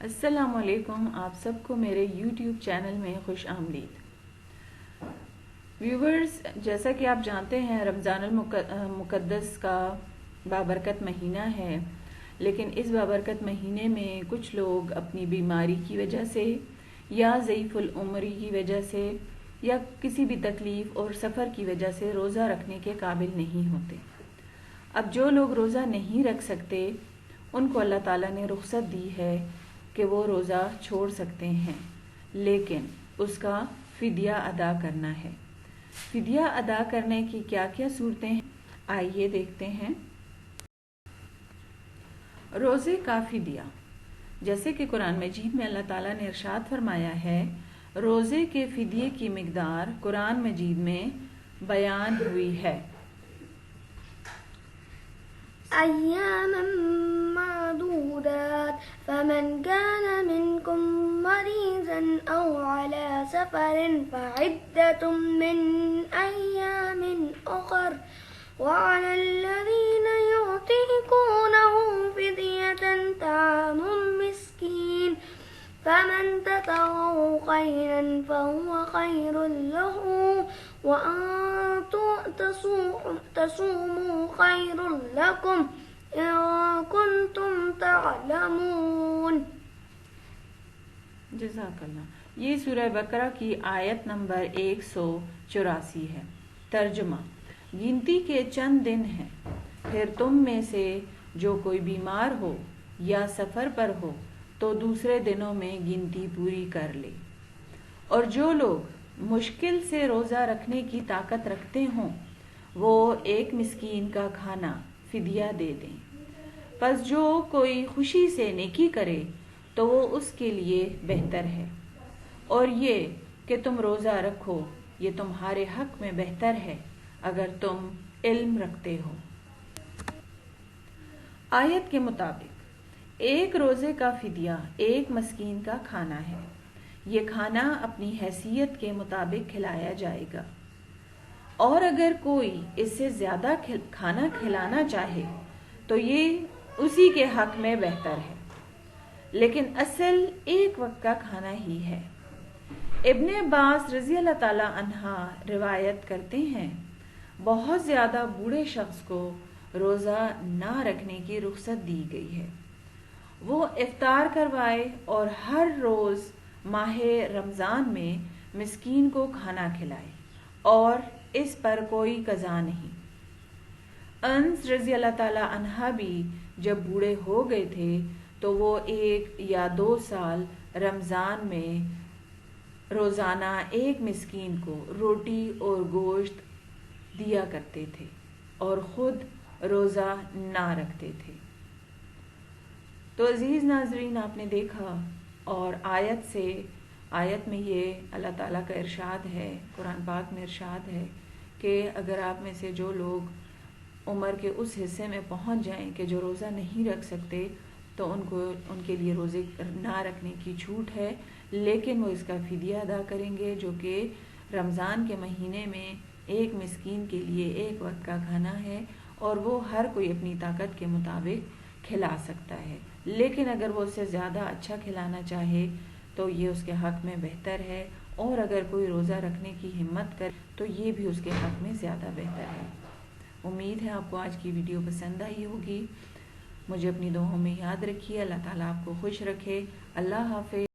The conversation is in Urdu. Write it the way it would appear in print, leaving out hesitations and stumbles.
السلام علیکم، آپ سب کو میرے یوٹیوب چینل میں خوش آمدید۔ ویورز، جیسا کہ آپ جانتے ہیں رمضان المقدس کا بابرکت مہینہ ہے، لیکن اس بابرکت مہینے میں کچھ لوگ اپنی بیماری کی وجہ سے یا ضعیف العمری کی وجہ سے یا کسی بھی تکلیف اور سفر کی وجہ سے روزہ رکھنے کے قابل نہیں ہوتے۔ اب جو لوگ روزہ نہیں رکھ سکتے ان کو اللہ تعالیٰ نے رخصت دی ہے کہ وہ روزہ چھوڑ سکتے ہیں، لیکن اس کا فدیہ ادا کرنا ہے۔ فدیہ ادا کرنے کی کیا کیا صورتیں ہیں، آئیے دیکھتے ہیں۔ روزے کا فدیہ، جیسے کہ قرآن مجید میں اللہ تعالیٰ نے ارشاد فرمایا ہے، روزے کے فدیے کی مقدار قرآن مجید میں بیان ہوئی ہے۔ أياما معدودات فمن كان منكم مريضا أو على سفر فعدة من أيام أخر وعلى الذين يطيقونه فدية طعام مسكين فمن تطوع خيرا فهو خير له وأن تصوموا خير لكم إن كنتم تعلمون۔ جزاک اللہ۔ یہ سورہ بقرہ کی آیت نمبر 184 ہے۔ ترجمہ: گنتی کے چند دن ہیں، پھر تم میں سے جو کوئی بیمار ہو یا سفر پر ہو تو دوسرے دنوں میں گنتی پوری کر لے، اور جو لوگ مشکل سے روزہ رکھنے کی طاقت رکھتے ہوں وہ ایک مسکین کا کھانا فدیہ دے دیں۔ پس جو کوئی خوشی سے نیکی کرے تو وہ اس کے لیے بہتر ہے، اور یہ کہ تم روزہ رکھو یہ تمہارے حق میں بہتر ہے اگر تم علم رکھتے ہو۔ آیت کے مطابق ایک روزے کا فدیہ ایک مسکین کا کھانا ہے۔ یہ کھانا اپنی حیثیت کے مطابق کھلایا جائے گا، اور اگر کوئی اس سے زیادہ کھانا کھلانا چاہے تو یہ اسی کے حق میں بہتر ہے، لیکن اصل ایک وقت کا کھانا ہی ہے۔ ابن عباس رضی اللہ تعالی عنہ روایت کرتے ہیں، بہت زیادہ بوڑھے شخص کو روزہ نہ رکھنے کی رخصت دی گئی ہے، وہ افطار کروائے اور ہر روز ماہ رمضان میں مسکین کو کھانا کھلائے، اور اس پر کوئی قضا نہیں۔ انس رضی اللہ تعالی عنہ بھی جب بوڑھے ہو گئے تھے تو وہ 1 یا 2 سال رمضان میں روزانہ ایک مسکین کو روٹی اور گوشت دیا کرتے تھے اور خود روزہ نہ رکھتے تھے۔ تو عزیز ناظرین، آپ نے دیکھا، اور آیت میں یہ اللہ تعالیٰ کا ارشاد ہے، قرآن پاک میں ارشاد ہے کہ اگر آپ میں سے جو لوگ عمر کے اس حصے میں پہنچ جائیں کہ جو روزہ نہیں رکھ سکتے تو ان کے لیے روزے نہ رکھنے کی چھوٹ ہے، لیکن وہ اس کا فدیہ ادا کریں گے، جو کہ رمضان کے مہینے میں ایک مسکین کے لیے ایک وقت کا کھانا ہے، اور وہ ہر کوئی اپنی طاقت کے مطابق کھلا سکتا ہے، لیکن اگر وہ اس سے زیادہ اچھا کھلانا چاہے تو یہ اس کے حق میں بہتر ہے، اور اگر کوئی روزہ رکھنے کی ہمت کرے تو یہ بھی اس کے حق میں زیادہ بہتر ہے۔ امید ہے آپ کو آج کی ویڈیو پسند آئی ہوگی۔ مجھے اپنی دعاؤں میں یاد رکھیے۔ اللہ تعالیٰ آپ کو خوش رکھے۔ اللہ حافظ۔